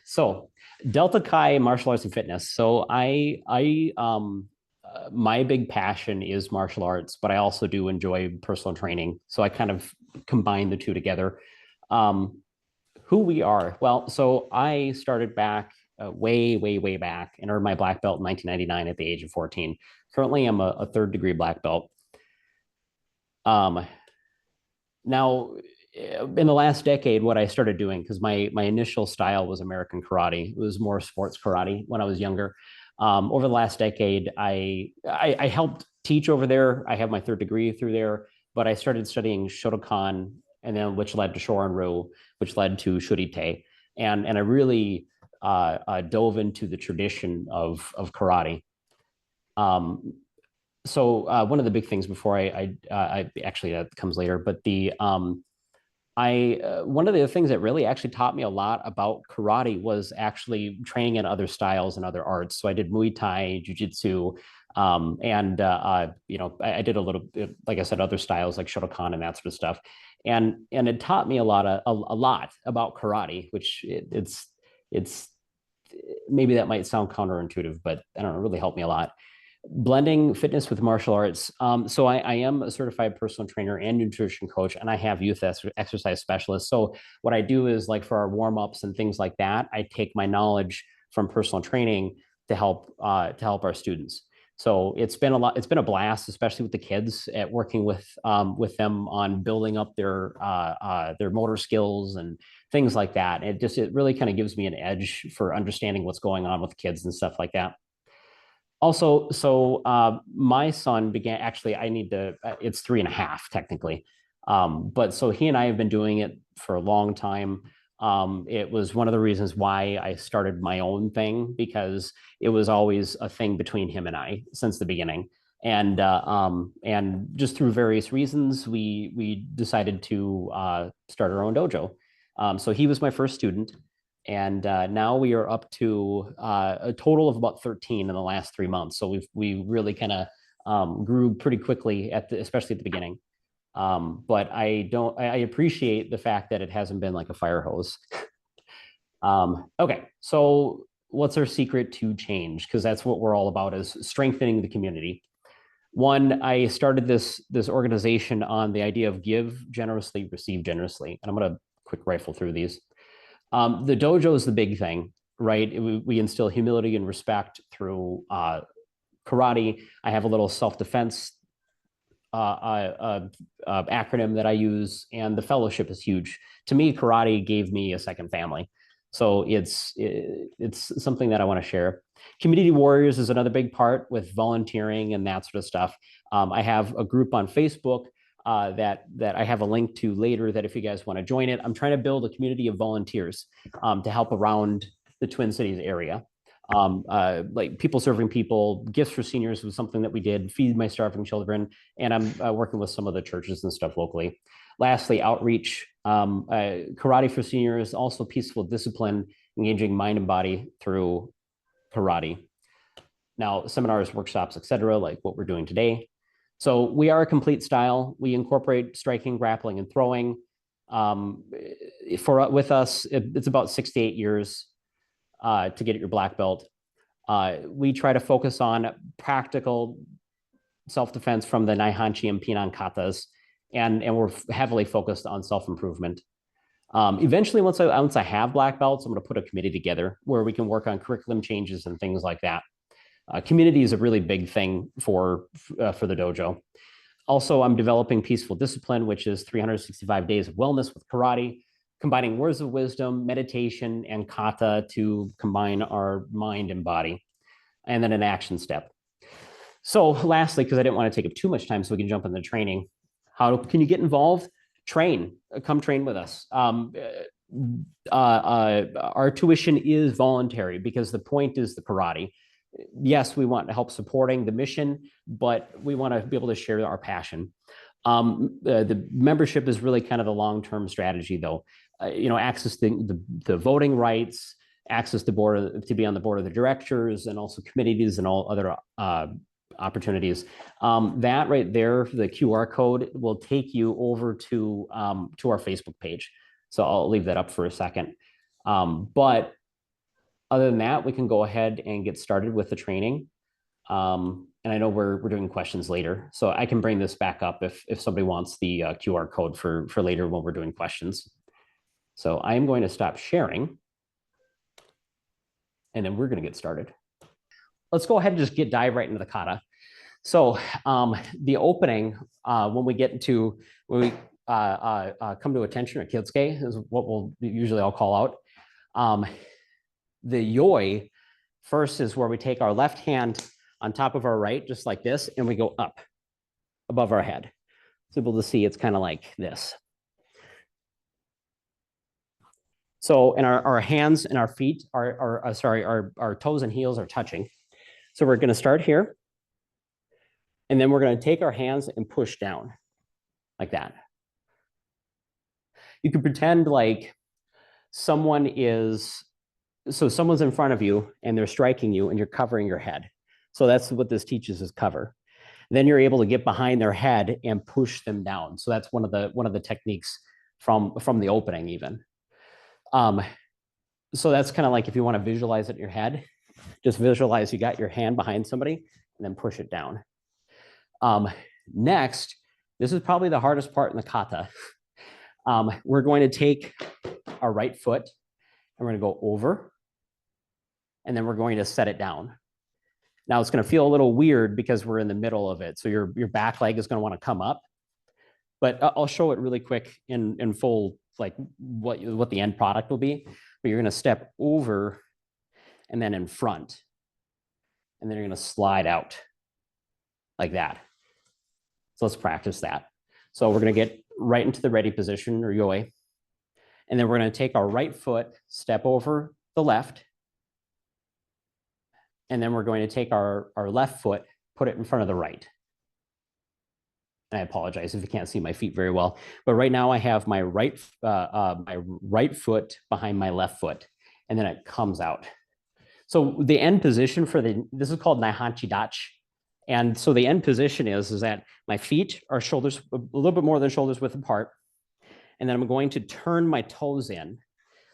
So Delta Chi martial arts and fitness. So my big passion is martial arts, but I also do enjoy personal training. So I kind of combine the two together. Um, who we are. Well, so I started back way back and earned my black belt in 1999 at the age of 14. Currently, I'm a third degree black belt. Um, Now, in the last decade, what I started doing, because my initial style was American karate, it was more sports karate when I was younger. Over the last decade, I helped teach over there. I have my third degree through there, but I started studying Shotokan, and then which led to Shorin-ryu, which led to Shurite, and I really dove into the tradition of karate. Um, so one of the big things before I actually that comes later, but the I one of the things that really actually taught me a lot about karate was actually training in other styles and other arts. So I did Muay Thai, Jiu-Jitsu, and I did a little bit, like I said, other styles like Shotokan and that sort of stuff. And it taught me a lot about karate, which it's maybe that might sound counterintuitive, but I don't know, it really helped me a lot blending fitness with martial arts. So I am a certified personal trainer and nutrition coach, and I have youth exercise specialists. So what I do is like for our warm ups and things like that, I take my knowledge from personal training to help our students. So it's been a lot. It's been a blast, especially with the kids at working with them on building up their motor skills and things like that. It really kind of gives me an edge for understanding what's going on with kids and stuff like that. Also, my son began actually, I need to, it's 3.5 technically. But so he and I have been doing it for a long time. It was one of the reasons why I started my own thing because it was always a thing between him and I since the beginning. And just through various reasons, we decided to start our own dojo. So he was my first student, and now we are up to a total of about 13 in the last 3 months. So we really kind of grew pretty quickly especially at the beginning. But I appreciate the fact that it hasn't been like a fire hose. Okay, so what's our secret to change? Because that's what we're all about, is strengthening the community. One, I started this organization on the idea of give generously, receive generously, and I'm going to quick rifle through these. The dojo is the big thing, right? We instill humility and respect through karate. I have a little self-defense acronym that I use, and the fellowship is huge. To me, karate gave me a second family. So it's something that I want to share. Community warriors is another big part with volunteering and that sort of stuff. I have a group on Facebook that I have a link to later, that if you guys want to join it, I'm trying to build a community of volunteers to help around the Twin Cities area. Like people serving people, gifts for seniors was something that we did, feed my starving children, and I'm working with some of the churches and stuff locally. Lastly, outreach, karate for seniors, also peaceful discipline, engaging mind and body through karate. Now, seminars, workshops, etc., like what we're doing today. So we are a complete style. We incorporate striking, grappling, and throwing. With us, it's about 6 to 8 years to get your black belt. We try to focus on practical self-defense from the Naihanchi and Pinan katas, and we're heavily focused on self-improvement. Eventually, once I have black belts, I'm going to put a committee together where we can work on curriculum changes and things like that. Community is a really big thing for the dojo. Also, I'm developing peaceful discipline, which is 365 days of wellness with karate, combining words of wisdom, meditation, and kata to combine our mind and body, and then an action step. So lastly, because I didn't want to take up too much time so we can jump into training, how can you get involved? Come train with us. Our tuition is voluntary because the point is the karate. Yes, we want to help supporting the mission, but we want to be able to share our passion. The membership is really kind of the long-term strategy, though. Access the voting rights, access to be on the board of the directors, and also committees and all other opportunities. That right there, the QR code will take you over to our Facebook page. So I'll leave that up for a second. But Other than that, we can go ahead and get started with the training. And I know we're doing questions later, so I can bring this back up if somebody wants the QR code for later when we're doing questions. So I'm going to stop sharing, and then we're going to get started. Let's go ahead and just dive right into the kata. So the opening, when we come to attention or kyotsuke is what we'll usually all call out. The yoi first is where we take our left hand on top of our right, just like this, and we go up above our head. It's able to see it's kind of like this. So, and our hands and our feet our toes and heels are touching. So we're going to start here, and then we're going to take our hands and push down like that. You can pretend like someone's in front of you and they're striking you and you're covering your head. So that's what this teaches is cover. Then you're able to get behind their head and push them down. So that's one of the techniques from the opening even. So that's kind of like if you want to visualize it in your head, just visualize you got your hand behind somebody and then push it down. Next, this is probably the hardest part in the kata. We're going to take our right foot and we're going to go over, and then we're going to set it down. Now it's going to feel a little weird because we're in the middle of it. So your back leg is going to want to come up, but I'll show it really quick in full, like what the end product will be. But you're going to step over and then in front, and then you're going to slide out like that. So let's practice that. So we're going to get right into the ready position or yoi. And then we're going to take our right foot, step over the left. And then we're going to take our left foot, put it in front of the right. And I apologize if you can't see my feet very well. But right now I have my right foot behind my left foot. And then it comes out. So the end position this is called Naihanchi Dachi. And so the end position is that my feet are shoulders, a little bit more than shoulders width apart. And then I'm going to turn my toes in.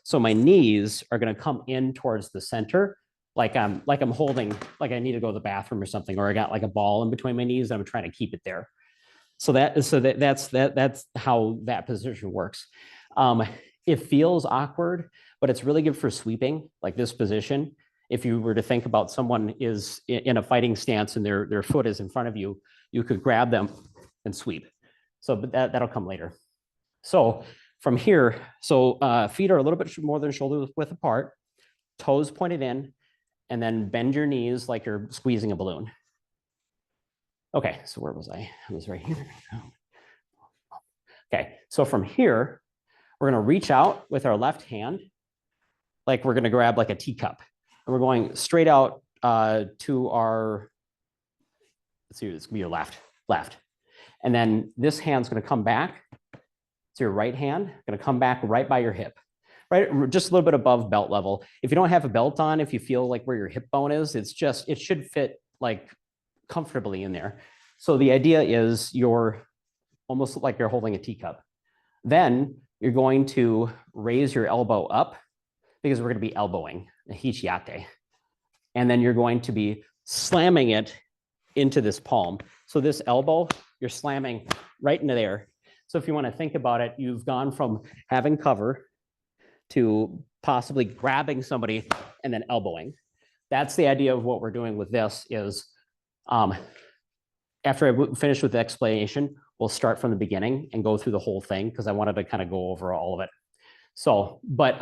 So my knees are going to come in towards the center, like I'm holding, like I need to go to the bathroom or something, or I got like a ball in between my knees and I'm trying to keep it there. So that's how that position works. It feels awkward, but it's really good for sweeping, like this position. If you were to think about someone is in a fighting stance and their foot is in front of you, you could grab them and sweep. So, but that'll come later. So from here, feet are a little bit more than shoulder width apart, toes pointed in, and then bend your knees like you're squeezing a balloon. Okay, so where was I? I was right here. Okay, so from here, we're gonna reach out with our left hand, like we're gonna grab like a teacup. And we're going straight out to our, let's see, it's gonna be your left. And then this hand's gonna come back. So your right hand gonna come back right by your hip, right? Just a little bit above belt level. If you don't have a belt on, if you feel like where your hip bone is, it should fit like comfortably in there. So the idea is you're almost like you're holding a teacup. Then you're going to raise your elbow up because we're going to be elbowing, hichiate. And then you're going to be slamming it into this palm. So this elbow, you're slamming right into there. So if you want to think about it, you've gone from having cover to possibly grabbing somebody and then elbowing. That's the idea of what we're doing with this is, after I finish with the explanation, we'll start from the beginning and go through the whole thing because I wanted to kind of go over all of it. So, but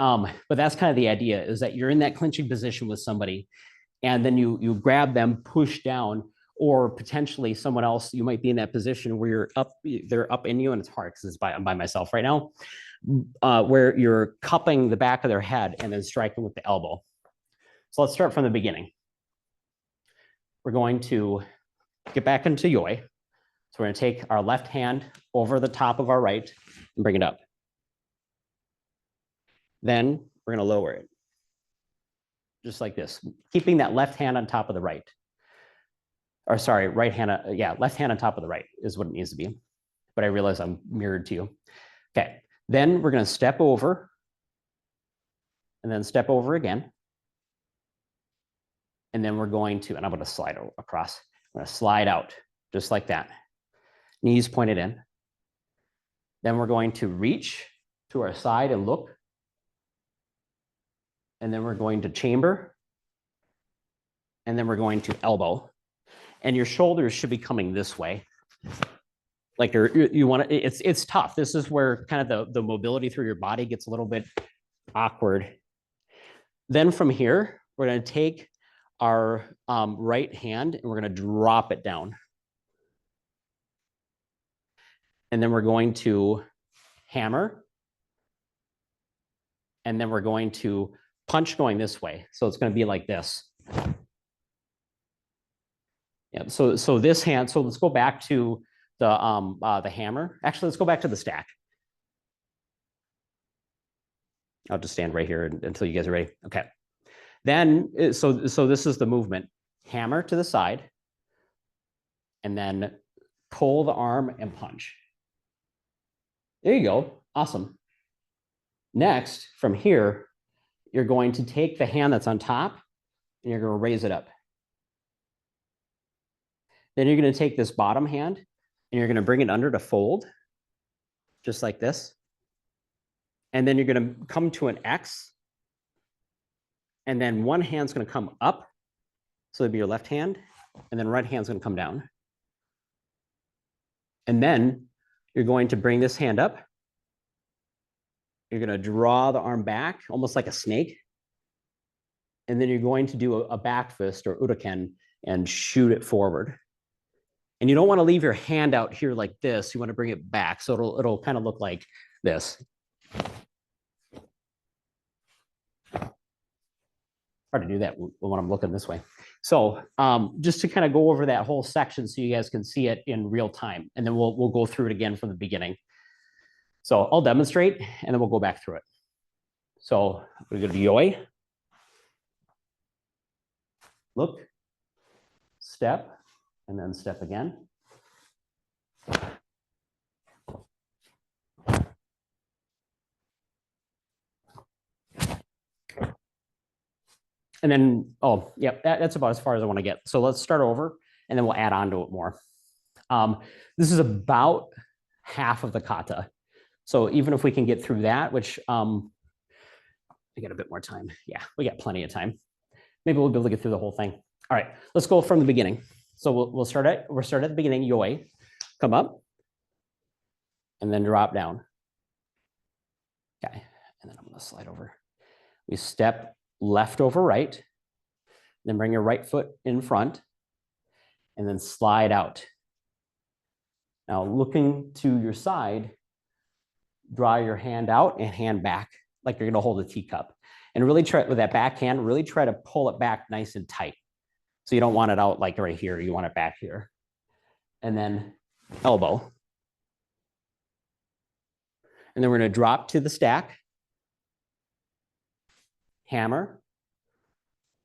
that's kind of the idea is that you're in that clinching position with somebody and then you grab them, push down, or potentially someone else, you might be in that position where they're up in you, and it's hard because I'm by myself right now, where you're cupping the back of their head and then striking with the elbow. So let's start from the beginning. We're going to get back into yoi. So we're going to take our left hand over the top of our right and bring it up. Then we're going to lower it, just like this, keeping that left hand on top of the right. Or sorry, right hand, left hand on top of the right is what it needs to be. But I realize I'm mirrored to you. Okay, then we're going to step over and then step over again. And then we're going to, and I'm going to slide across. I'm going to slide out just like that. Knees pointed in. Then we're going to reach to our side and look. And then we're going to chamber. And then we're going to elbow. And your shoulders should be coming this way. Like you want to, it's tough. This is where kind of the mobility through your body gets a little bit awkward. Then from here, we're going to take our right hand and we're going to drop it down. And then we're going to hammer. And then we're going to punch going this way. So it's going to be like this. Yeah, so this hand, so let's go back to the hammer. Actually, let's go back to the stack. I'll just stand right here until you guys are ready. Okay. Then, so this is the movement. Hammer to the side, and then pull the arm and punch. There you go. Awesome. Next, from here, you're going to take the hand that's on top, and you're going to raise it up. Then you're going to take this bottom hand, and you're going to bring it under to fold, just like this. And then you're going to come to an X. And then one hand's going to come up. So it'd be your left hand. And then right hand's going to come down. And then you're going to bring this hand up. You're going to draw the arm back, almost like a snake. And then you're going to do a back fist or udoken and shoot it forward. And you don't want to leave your hand out here like this. You want to bring it back. So it'll kind of look like this. Hard to do that when I'm looking this way. So just to kind of go over that whole section so you guys can see it in real time. And then we'll go through it again from the beginning. So I'll demonstrate and then we'll go back through it. So we're going to do yoi. Look, step, and then step again. And then, oh, yeah, that's about as far as I want to get. So let's start over and then we'll add on to it more. This is about half of the kata. So even if we can get through that, which we got a bit more time. Yeah, we got plenty of time. Maybe we'll be able to get through the whole thing. All right, let's go from the beginning. So we'll start at the beginning, yoi, come up, and then drop down. Okay, and then I'm gonna slide over. We step left over right, then bring your right foot in front, and then slide out. Now looking to your side, draw your hand out and hand back, like you're gonna hold a teacup. And really try, with that back hand, really try to pull it back nice and tight. So you don't want it out like right here, you want it back here. And then elbow. And then we're gonna drop to the stack, hammer,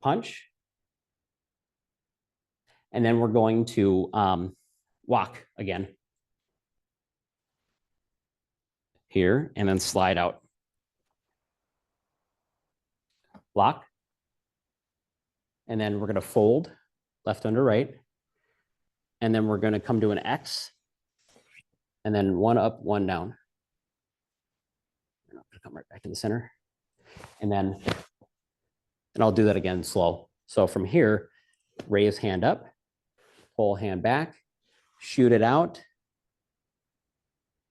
punch, and then we're going to walk again. Here, and then slide out. Block. And then we're going to fold left under right. And then we're going to come to an X. And then one up, one down. I'm going to come right back to the center. And then, and I'll do that again slow. So from here, raise hand up, pull hand back, shoot it out,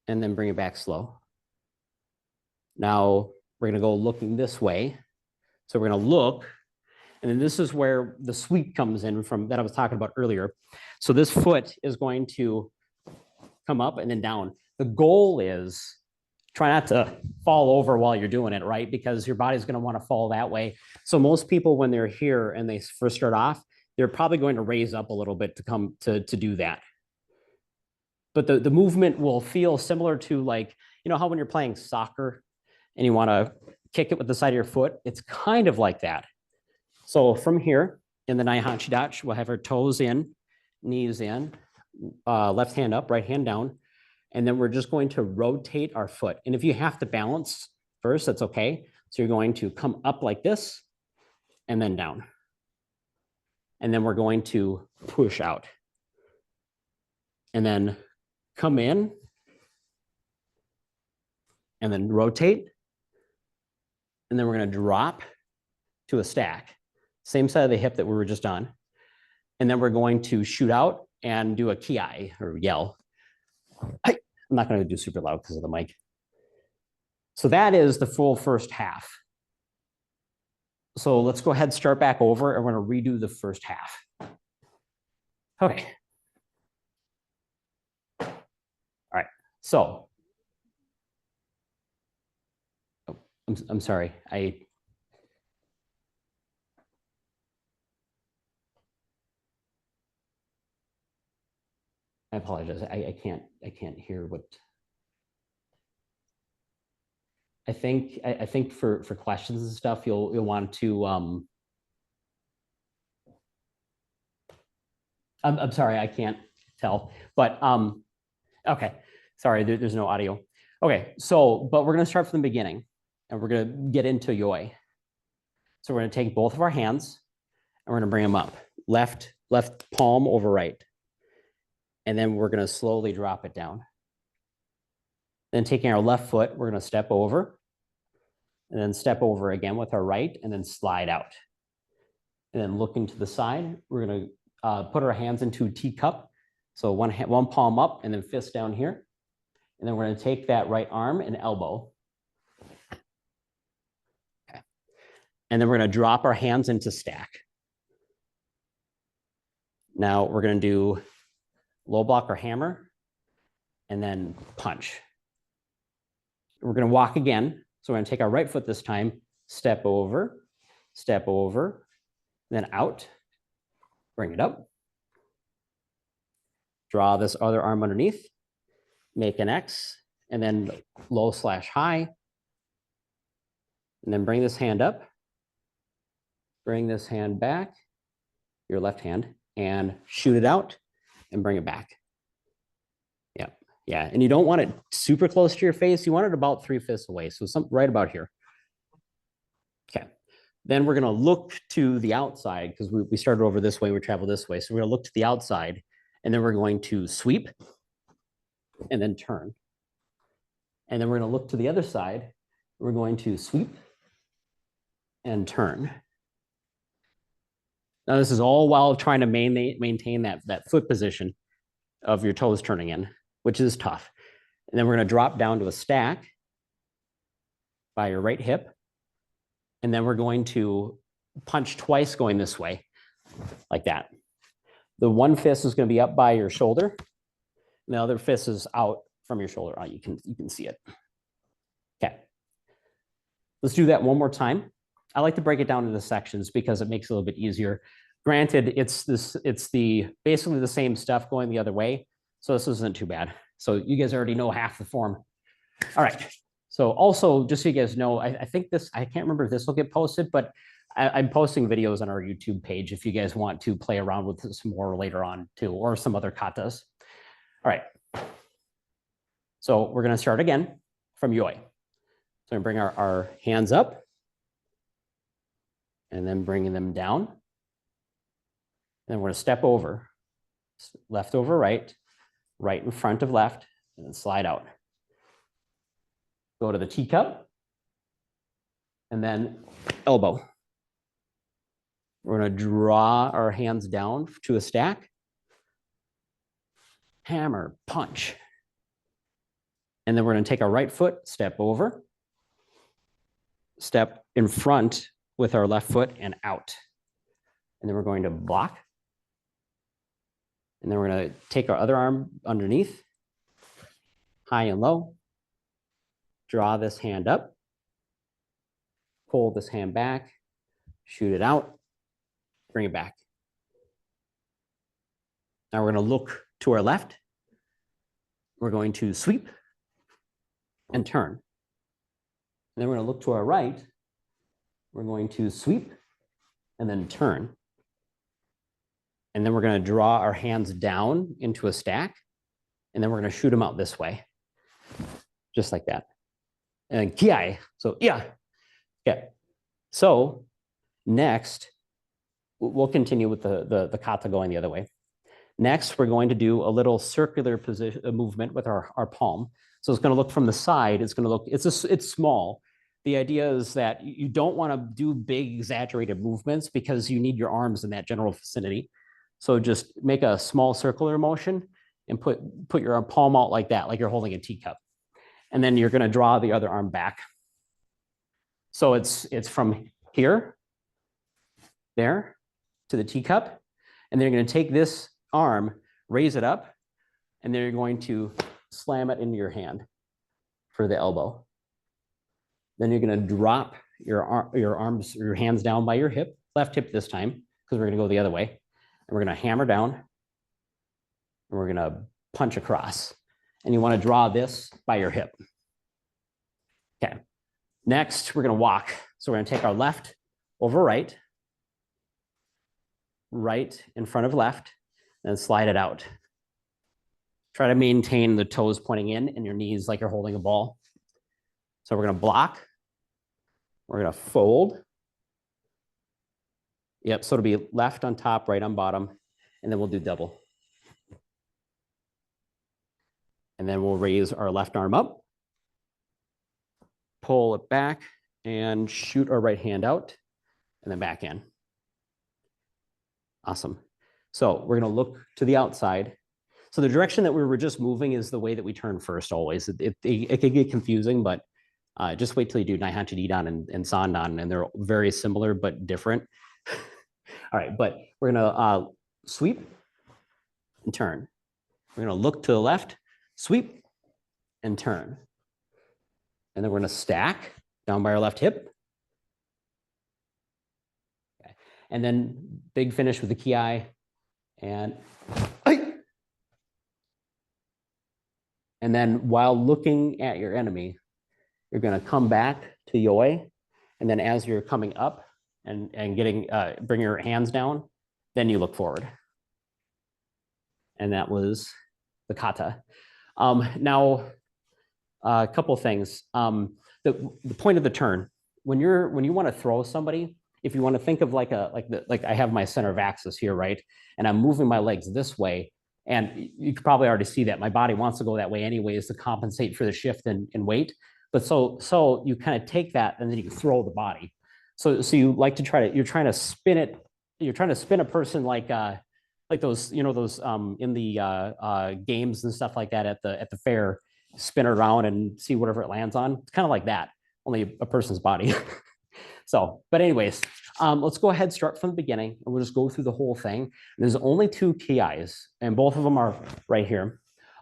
and then bring it back slow. Now we're going to go looking this way. So we're going to look, and then this is where the sweep comes in from that I was talking about earlier. So this foot is going to come up and then down. The goal is try not to fall over while you're doing it, right? Because your body's going to want to fall that way. So most people, when they're here and they first start off, they're probably going to raise up a little bit to come to do that. But the movement will feel similar to, like, you know how when you're playing soccer and you want to kick it with the side of your foot, it's kind of like that. So from here in the Naihanchi Dachi, we'll have our toes in, knees in, left hand up, right hand down. And then we're just going to rotate our foot. And if you have to balance first, that's okay. So you're going to come up like this and then down. And then we're going to push out. And then come in. And then rotate. And then we're going to drop to a stack. Same side of the hip that we were just on. And then we're going to shoot out and do a ki or yell. I'm not going to do super loud because of the mic. So that is the full first half. So let's go ahead and start back over and we're going to redo the first half. Okay. All right. So I'm sorry. I apologize. I can't hear what. I think for questions and stuff, you'll want to. I'm sorry, I can't tell, but okay. Sorry, there's no audio. Okay, so but we're gonna start from the beginning, and we're gonna get into yoi. So we're gonna take both of our hands, and we're gonna bring them up, left palm over right, and then we're gonna slowly drop it down. Then taking our left foot, we're gonna step over, and then step over again with our right, and then slide out. And then looking to the side, we're gonna put our hands into teacup. So one palm up and then fist down here. And then we're gonna take that right arm and elbow. Okay. And then we're gonna drop our hands into stack. Now we're gonna do low block or hammer and then punch. We're gonna walk again. So we're gonna take our right foot this time, step over, then out, bring it up. Draw this other arm underneath, make an X, and then low slash high. And then bring this hand up, bring this hand back, your left hand, and shoot it out and bring it back. Yeah, and you don't want it super close to your face. You want it about 3 fists away. So right about here. Okay. Then we're gonna look to the outside because we started over this way, we travel this way. So we're gonna look to the outside and then we're going to sweep and then turn. And then we're gonna look to the other side. We're going to sweep and turn. Now this is all while trying to maintain that foot position of your toes turning in, which is tough. And then we're gonna drop down to a stack by your right hip. And then we're going to punch twice going this way, like that. The one fist is gonna be up by your shoulder. And the other fist is out from your shoulder. Oh, you can see it. Okay. Let's do that one more time. I like to break it down into sections because it makes it a little bit easier. Granted, it's basically the same stuff going the other way. So this isn't too bad. So you guys already know half the form. All right. So also, just so you guys know, I think I can't remember if this will get posted, but I'm posting videos on our YouTube page if you guys want to play around with this more later on too, or some other katas. All right. So we're going to start again from yoi. So we bring our hands up and then bringing them down. And then we're going to step over, left over right, right in front of left, and then slide out. Go to the teacup, and then elbow. We're going to draw our hands down to a stack, hammer, punch. And then we're going to take our right foot, step over, step in front with our left foot and out. And then we're going to block. And then we're going to take our other arm underneath, high and low. Draw this hand up, pull this hand back, shoot it out, bring it back. Now we're going to look to our left. We're going to sweep and turn. And then we're going to look to our right. We're going to sweep and then turn. And then we're going to draw our hands down into a stack. And then we're going to shoot them out this way, just like that. And then kiai. So yeah. Okay. So next, we'll continue with the kata going the other way. Next, we're going to do a little circular position movement with our palm. So it's going to look from the side. It's going to look, it's small. The idea is that you don't want to do big exaggerated movements because you need your arms in that general vicinity. So just make a small circular motion and put your palm out like that, like you're holding a teacup. And then you're going to draw the other arm back. So it's from here, there, to the teacup. And then you're going to take this arm, raise it up, and then you're going to slam it into your hand for the elbow. Then you're going to drop your hands down by your hip, left hip this time, because we're going to go the other way. And we're going to hammer down, and we're going to punch across. And you want to draw this by your hip. Okay. Next, we're going to walk. So we're going to take our left over right, right in front of left, and slide it out. Try to maintain the toes pointing in and your knees like you're holding a ball. So we're going to block. We're going to fold. Yep, so it'll be left on top, right on bottom, and then we'll do double. And then we'll raise our left arm up, pull it back, and shoot our right hand out, and then back in. Awesome. So we're going to look to the outside. So the direction that we were just moving is the way that we turn first always. It can get confusing, but just wait till you do Naihanchi Nidan and Sandan, and they're very similar but different. All right, but we're going to sweep and turn. We're going to look to the left, sweep and turn. And then we're going to stack down by our left hip. Okay. And then big finish with the kiai. And then while looking at your enemy, you're going to come back to yoi. And then as you're coming up and getting, bring your hands down, then you look forward. And that was the kata. Now, a couple of things. The point of the turn, when you want to throw somebody, if you want to think of like I have my center of axis here, right? And I'm moving my legs this way. And you could probably already see that my body wants to go that way anyways to compensate for the shift in weight. But so you kind of take that and then you throw the body. So you like to you're trying to spin it. You're trying to spin a person like those, those in the games and stuff like that at the fair, spin it around and see whatever it lands on. It's kind of like that, only a person's body. So, but anyways, let's go ahead, start from the beginning, and we'll just go through the whole thing. There's only 2 kiais, and both of them are right here.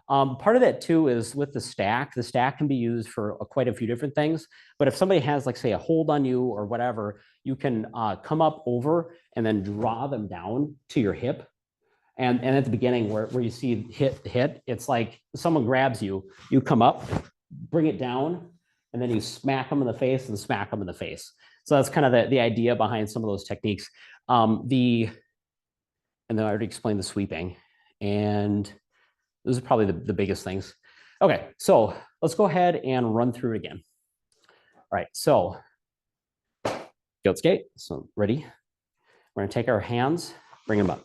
Part of that too is with the stack can be used for quite a few different things. But if somebody has, like, say, a hold on you or whatever, you can come up over and then draw them down to your hip. And at the beginning where you see hit, it's like someone grabs you, you come up, bring it down, and then you smack them in the face and smack them in the face. So that's kind of the idea behind some of those techniques. And then I already explained the sweeping. And those are probably the biggest things. Okay, so let's go ahead and run through it again. All right, so Gyotsuke, so ready? We're gonna take our hands, bring them up.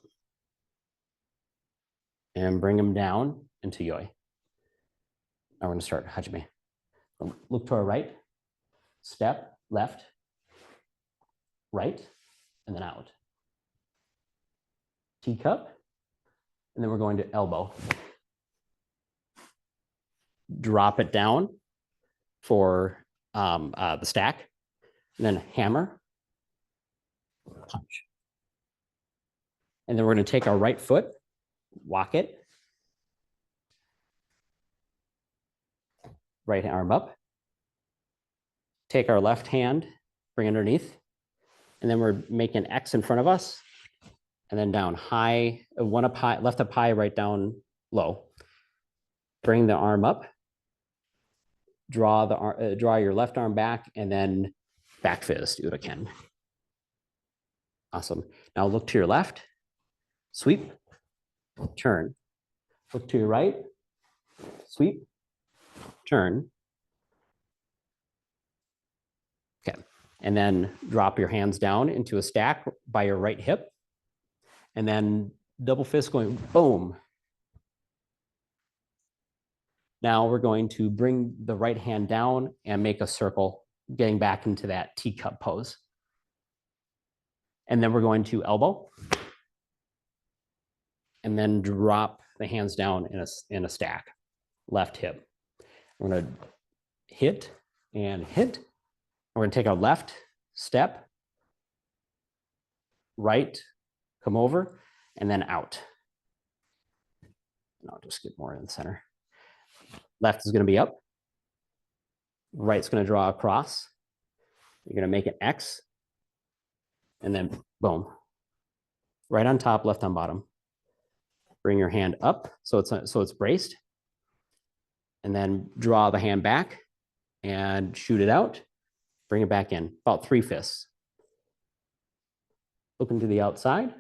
And bring them down into yoi. Now we're gonna start hajime. Look to our right, step, left, right, and then out. Teacup, and then we're going to elbow. Drop it down for the stack, and then hammer, punch. And then we're gonna take our right foot, walk it, right arm up, take our left hand, bring underneath, and then we're making an X in front of us, and then down high, one up high, left up high, right down low. Bring the arm up, draw your left arm back, and then back fist, uraken. Awesome. Now look to your left, sweep, turn. Look to your right, sweep, turn. Okay, and then drop your hands down into a stack by your right hip, and then double fist going boom. Now we're going to bring the right hand down and make a circle, getting back into that teacup pose. And then we're going to elbow and then drop the hands down in a stack, left hip. We're going to hit and hit. We're going to take our left step, right, come over, and then out. And I'll just get more in the center. Left is going to be up. Right's going to draw across. You're going to make an X. And then boom. Right on top, left on bottom. Bring your hand up so it's braced. And then draw the hand back and shoot it out. Bring it back in, about 3 fists. Looking to the outside.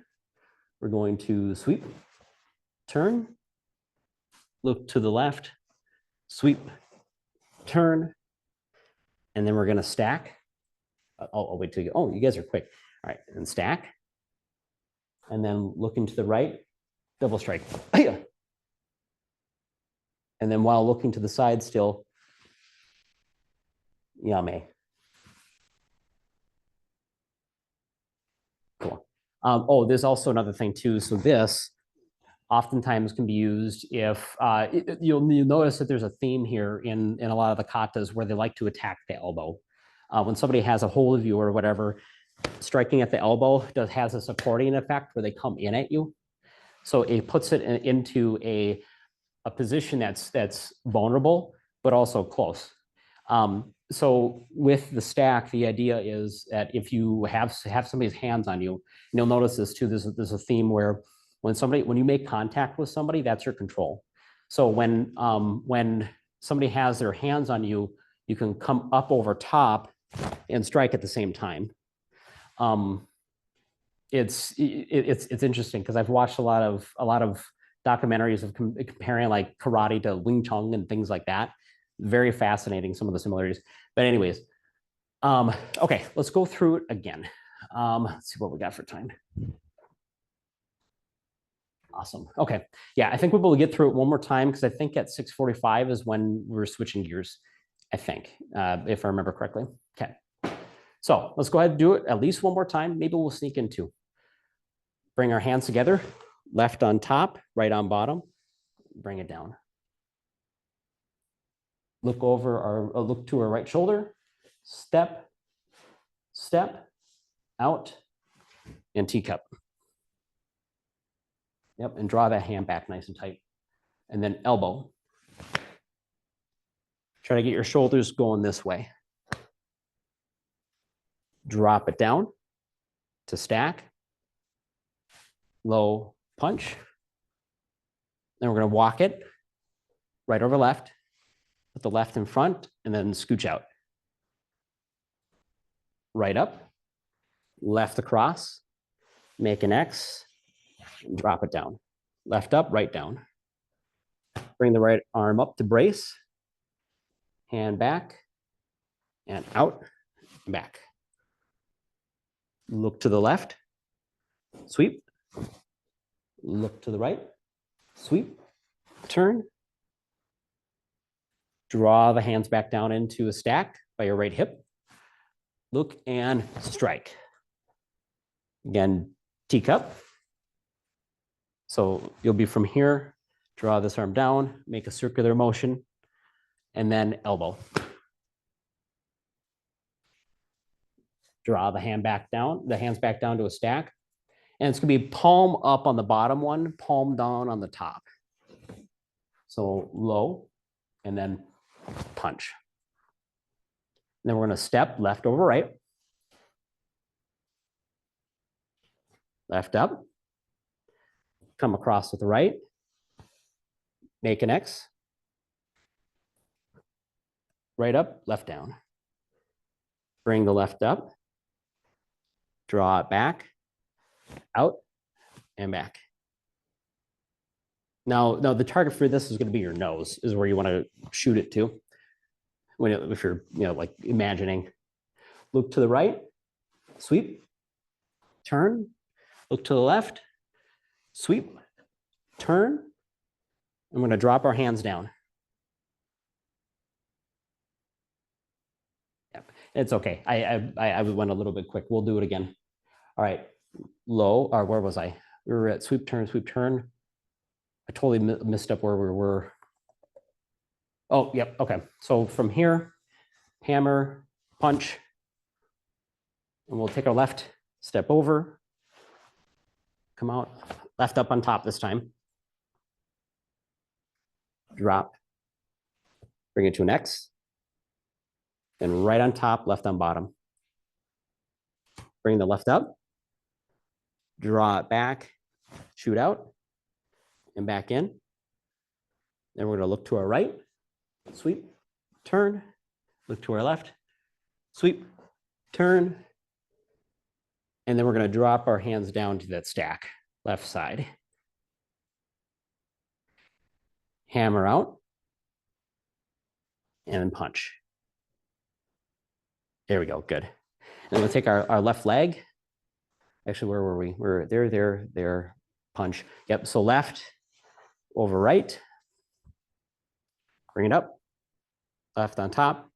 We're going to sweep, turn, look to the left, sweep, turn, and then we're going to stack. I'll wait till you, oh, you guys are quick. All right, and stack. And then looking to the right, double strike. And then while looking to the side still, yame. Cool. Oh, there's also another thing too. So this oftentimes can be used if you'll notice that there's a theme here in a lot of the katas where they like to attack the elbow. When somebody has a hold of you or whatever, striking at the elbow has a supporting effect where they come in at you. So it puts it into a position that's vulnerable, but also close. So with the stack, the idea is that if you have somebody's hands on you, and you'll notice this too, there's a theme where when you make contact with somebody, that's your control. So when somebody has their hands on you, you can come up over top and strike at the same time. It's interesting because I've watched a lot of documentaries of comparing like karate to Wing Chun and things like that. Very fascinating, some of the similarities. But anyways, okay, let's go through it again. Let's see what we got for time. Awesome. Okay. Yeah, I think we'll be able to get through it one more time because I think at 6:45 is when we're switching gears, I think, if I remember correctly. Okay. So let's go ahead and do it at least one more time. Maybe we'll sneak in 2. Bring our hands together, left on top, right on bottom. Bring it down. Look to our right shoulder, step, step, out, and teacup. Yep, and draw that hand back nice and tight. And then elbow. Try to get your shoulders going this way. Drop it down to stack. Low punch. Then we're going to walk it right over left. Put the left in front and then scooch out. Right up, left across, make an X, and drop it down. Left up, right down. Bring the right arm up to brace, hand back, and out, and back. Look to the left, sweep. Look to the right, sweep, turn. Draw the hands back down into a stack by your right hip. Look and strike. Again, teacup. So you'll be from here, draw this arm down, make a circular motion, and then elbow. Draw the hands back down to a stack. And it's gonna be palm up on the bottom one, palm down on the top. So low, and then punch. And then we're going to step left over right. Left up. Come across with the right. Make an X. Right up, left down. Bring the left up. Draw it back. Out and back. Now the target for this is going to be your nose, is where you want to shoot it to. If you're, like imagining. Look to the right, sweep, turn, look to the left, sweep, turn. I'm going to drop our hands down. Yep. It's okay. I went a little bit quick. We'll do it again. All right. Low, or where was I? We were at sweep, turn, sweep, turn. I totally missed up where we were. Oh, yep. Okay. So from here, hammer, punch. And we'll take our left, step over, come out, left up on top this time. Drop, bring it to an X. Then right on top, left on bottom. Bring the left up, draw it back, shoot out, and back in. Then we're going to look to our right, sweep, turn, look to our left, sweep, turn. And then we're going to drop our hands down to that stack, left side. Hammer out, and then punch. There we go, good. And we'll take our left leg. Actually, where were we? We're there, punch. Yep, so left over right. Bring it up, left on top.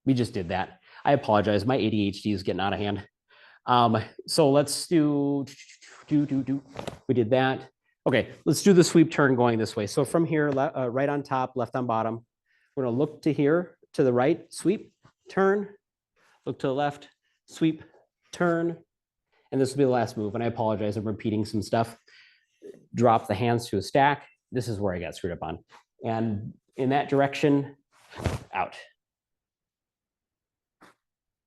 We just did that. I apologize, my ADHD is getting out of hand. So let's do. We did that. Okay, let's do the sweep turn going this way. So from here, right on top, left on bottom. We're gonna look to here, to the right, sweep, turn, look to the left, sweep, turn, and this will be the last move. And I apologize, I'm repeating some stuff. Drop the hands to a stack. This is where I got screwed up on. And in that direction, out.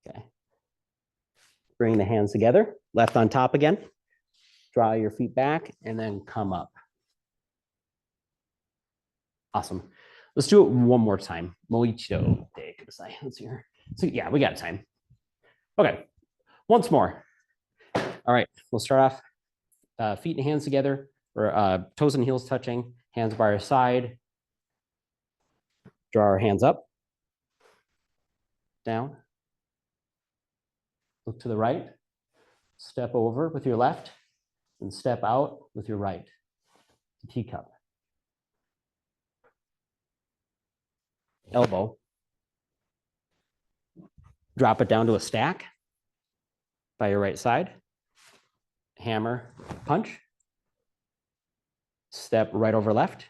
Okay. Bring the hands together, left on top again. Draw your feet back and then come up. Awesome. Let's do it one more time. Moichito de kudasai. Let's see here. So yeah, we got time. Okay, once more. All right, we'll start off feet and hands together, or toes and heels touching, hands by our side. Draw our hands up, down. Look to the right, step over with your left, and step out with your right. Teacup. Elbow. Drop it down to a stack by your right side. Hammer, punch. Step right over left.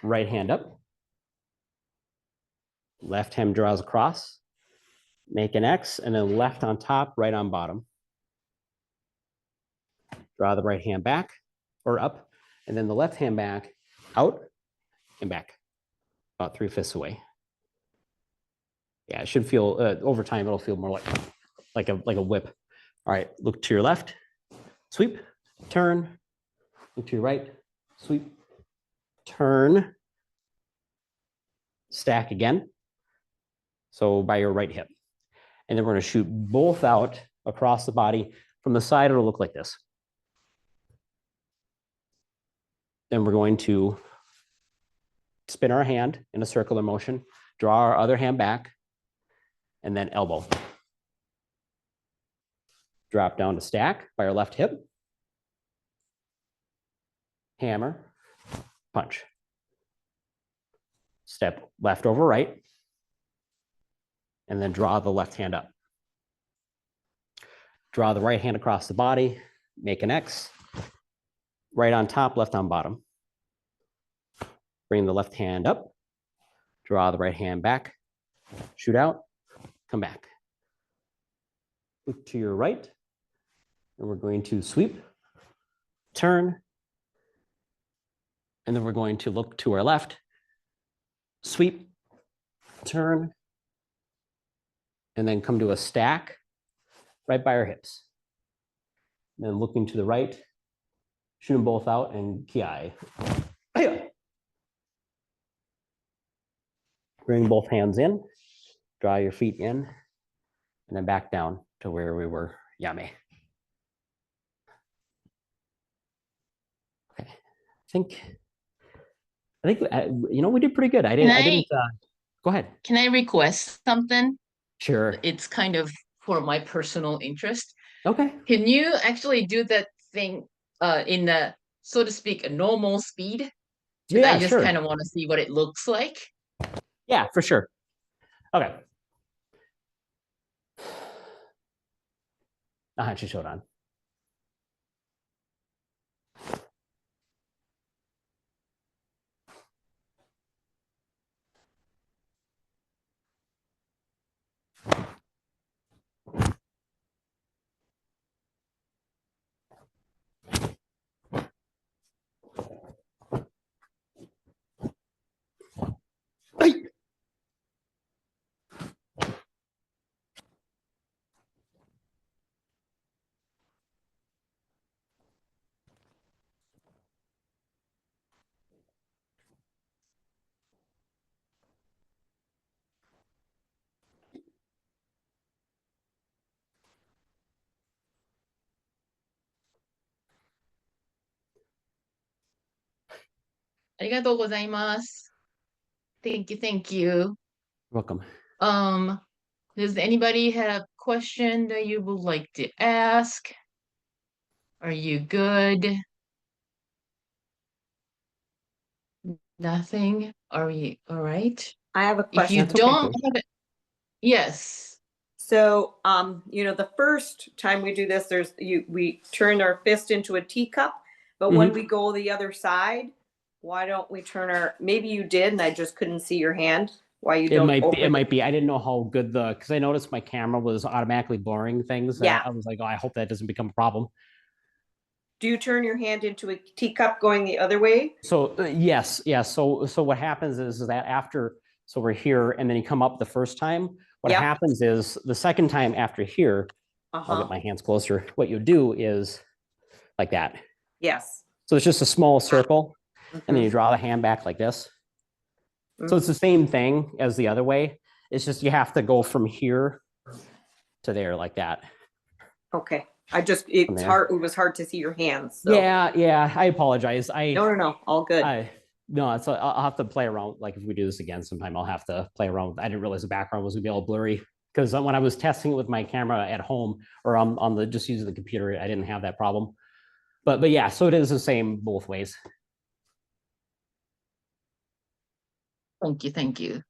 Right hand up. Left hand draws across. Make an X, and then left on top, right on bottom. Draw the right hand back or up, and then the left hand back, out and back, about 3/5 away. Yeah, it should feel, over time, it'll feel more like a whip. All right, look to your left, sweep, turn, look to your right, sweep, turn, stack again. So by your right hip. And then we're going to shoot both out across the body. From the side, it'll look like this. Then we're going to spin our hand in a circular motion, draw our other hand back, and then elbow. Drop down to stack by our left hip. Hammer, punch. Step left over right, and then draw the left hand up. Draw the right hand across the body, make an X, right on top, left on bottom. Bring the left hand up, draw the right hand back, shoot out, come back. Look to your right, and we're going to sweep, turn, and then we're going to look to our left, sweep, turn, and then come to a stack right by our hips. And then looking to the right, shoot them both out, and kiai. Bring both hands in, draw your feet in, and then back down to where we were, yame. Okay, I think we did pretty good. I didn't. Go ahead. Can I request something? Sure. It's kind of for my personal interest. Okay. Can you actually do that thing in the, so to speak, a normal speed? Because I Yeah, just kind sure. of want to see what it looks like. Yeah, for sure. Okay. Just hold on. Hey. ありがとうございます。Thank you, thank you. Welcome. Um, does anybody have a question that you would like to ask? Are you good? Nothing? Are you all right? I have a If you question. That's okay. don't have it, yes. So, the first time we do this, we turn our fist into a teacup, but when we go the other side, why don't we maybe you did and I just couldn't see your hand. Why you It don't might be, open it might be. I didn't know how good because I noticed my camera was automatically blurring things. Yeah. I was like, oh, I hope that doesn't become a problem. Do you turn your hand into a teacup going the other way? So yes, yes. So what happens is that after, so we're here, and then you come up the first time. What Yep. happens is the second time after here, I'll get my hands closer. What you do is like that. Yes. So it's just a small circle, and then Mhm. you draw the hand back like this. So it's the same thing as the other way. It's just you have to go from here to there like that. Okay. It's there. hard. It was hard to see your hands. So. Yeah. I apologize. No. All good. No, so I'll have to play around. Like if we do this again sometime, I'll have to play around. I didn't realize the background was gonna be all blurry because when I was testing it with my camera at home or on the just using the computer, I didn't have that problem. But yeah, so it is the same both ways. Thank you.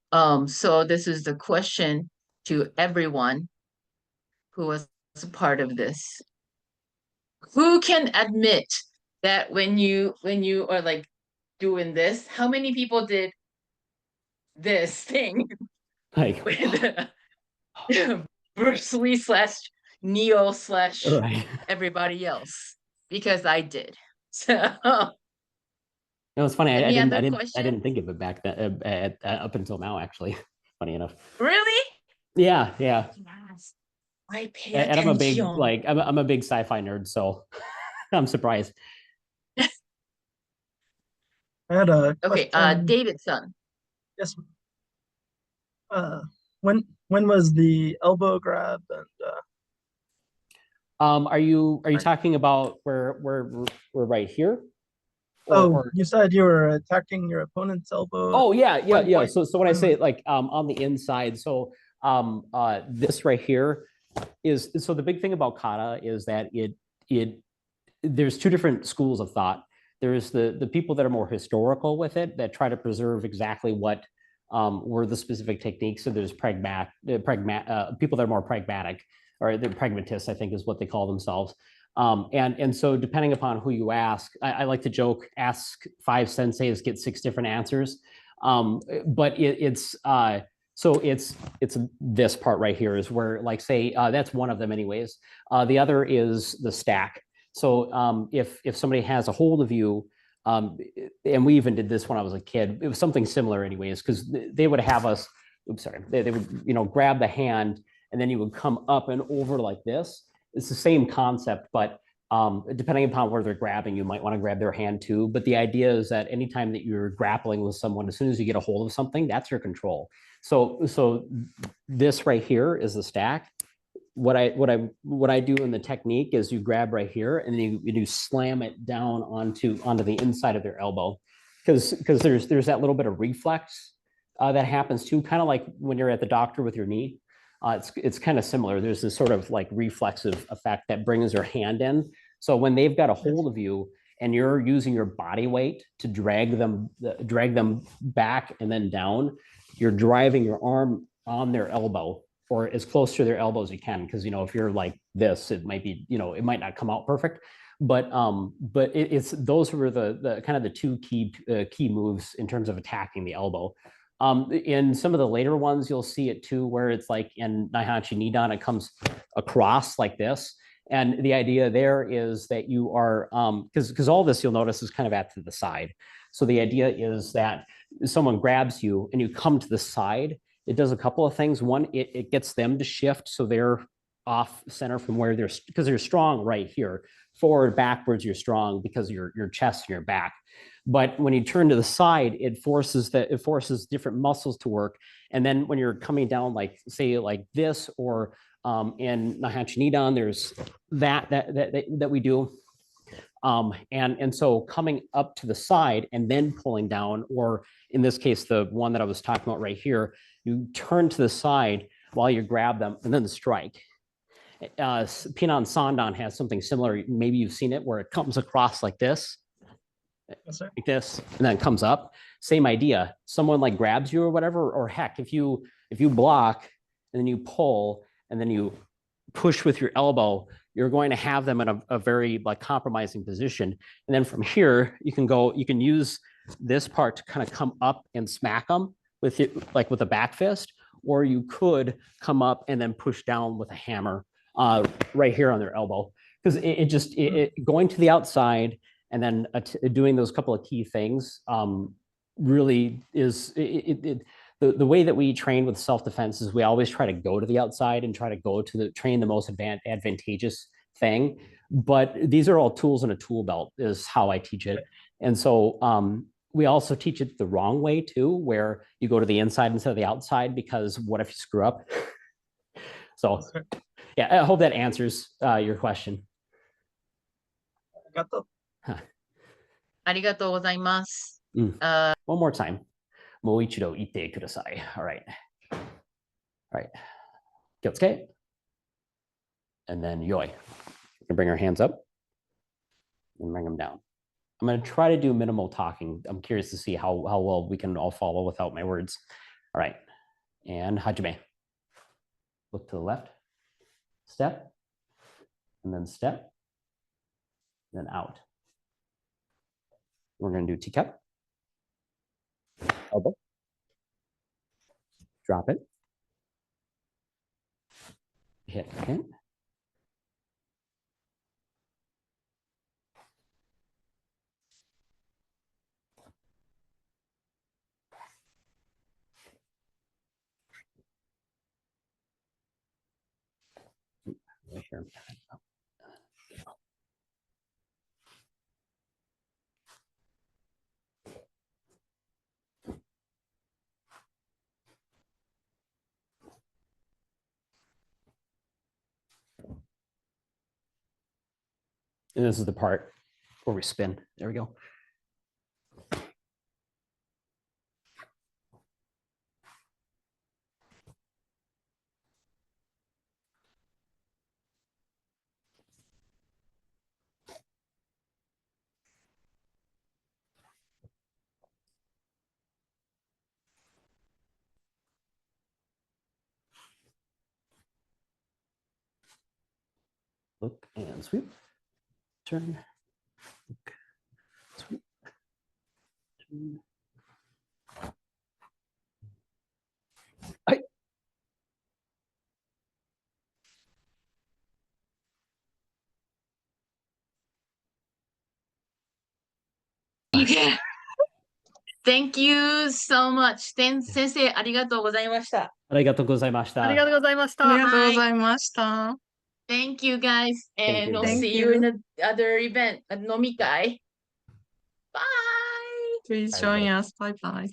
So this is the question to everyone who was a part of this. Who can admit that when you are like doing this, how many people did this thing Like with Bruce Lee slash Neo slash right. everybody else? Because I did. So No, it's funny. any other I questions? didn't think of it back then, up until now. Actually, funny enough. Really? Yeah. Yes. I pay And I'm a big attention. I'm a big sci-fi nerd, so I'm surprised. I had a Okay, question. Davidson. Yes. Uh, when was the elbow grab and Are you talking about where we're right here? or you said you were attacking your opponent's elbow? Oh yeah. Point. So when I say like on the inside, so this right here is so the big thing about kata is that it there's two different schools of thought. There's the people that are more historical with it that try to preserve exactly what were the specific techniques. So there's people that are more pragmatic, or they're pragmatists, I think is what they call themselves. And so depending upon who you ask, I like to joke, ask 5 senseis, get 6 different answers. But so it's this part right here is where, like, say that's one of them anyways. The other is the stack. So if somebody has a hold of you, and we even did this when I was a kid, it was something similar anyways, because they would have us, oops, sorry, they would grab the hand, and then you would come up and over like this. It's the same concept, but depending upon where they're grabbing, you might want to grab their hand too. But the idea is that anytime that you're grappling with someone, as soon as you get a hold of something, that's your control. So this right here is the stack. What I do in the technique is you grab right here and then you slam it down onto the inside of their elbow, because there's that little bit of reflex that happens too, kind of like when you're at the doctor with your knee. It's kind of similar. There's this sort of like reflexive effect that brings their hand in. So when they've got a hold of you and you're using your body weight to drag them back and then down, you're driving your arm on their elbow or as close to their elbow as you can. Because, you know, if you're like this, it might be, you know, it might not come out perfect. But it's those were the kind of the two key moves in terms of attacking the elbow. In some of the later ones, you'll see it too, where it's like in Naihanchi Nidan, it comes across like this. And the idea there is that you are, because all this you'll notice is kind of at to the side. So the idea is that someone grabs you and you come to the side. It does a couple of things. One, it gets them to shift so they're off center from where they're, because they're strong right here. Forward, backwards, you're strong because your chest and your back. But when you turn to the side, it forces different muscles to work. And then when you're coming down, like say like this, or in Naihanchi Nidan, there's that we do. And so coming up to the side and then pulling down, or in this case, the one that I was talking about right here, you turn to the side while you grab them and then strike. Pinan Sandan has something similar. Maybe you've seen it where it comes across like this. Yes, sir. Like this, and then it comes up. Same idea. Someone like grabs you or whatever, or heck, if you block and then you pull and then you push with your elbow, you're going to have them in a very like compromising position. And then from here, you can use this part to kind of come up and smack them with it, like with a back fist, or you could come up and then push down with a hammer right here on their elbow. Because it going to the outside and then doing those couple of key things really is the way that we train with self-defense is we always try to go to the outside and try to go to train the most advantageous thing. But these are all tools in a tool belt is how I teach it. And so we also teach it the wrong way too, where you go to the inside instead of the outside, because what if you screw up? So yeah, I hope that answers your question. ありがとう。ありがとうございます。 One more time. もう一度言ってください. All right. All right. 気をつけ. And then yoi. We're gonna bring our hands up and bring them down. I'm gonna try to do minimal talking. I'm curious to see how well we can all follow without my words. All right. And hajime. Look to the left. Step. And then step. Then out. We're going to do teacup, elbow, drop it, hit, hit. Right here. And this is the part where we spin. There we go. Look and sweep. Turn. Look. Sweep. Turn. Thank you so much. 先生、ありがとうございました。ありがとうございました。ありがとうございました。ありがとうございました。 Thank you guys, Thank and you. we'll Thank see you in the other event at 飲み会. Bye! Please join us. Bye bye.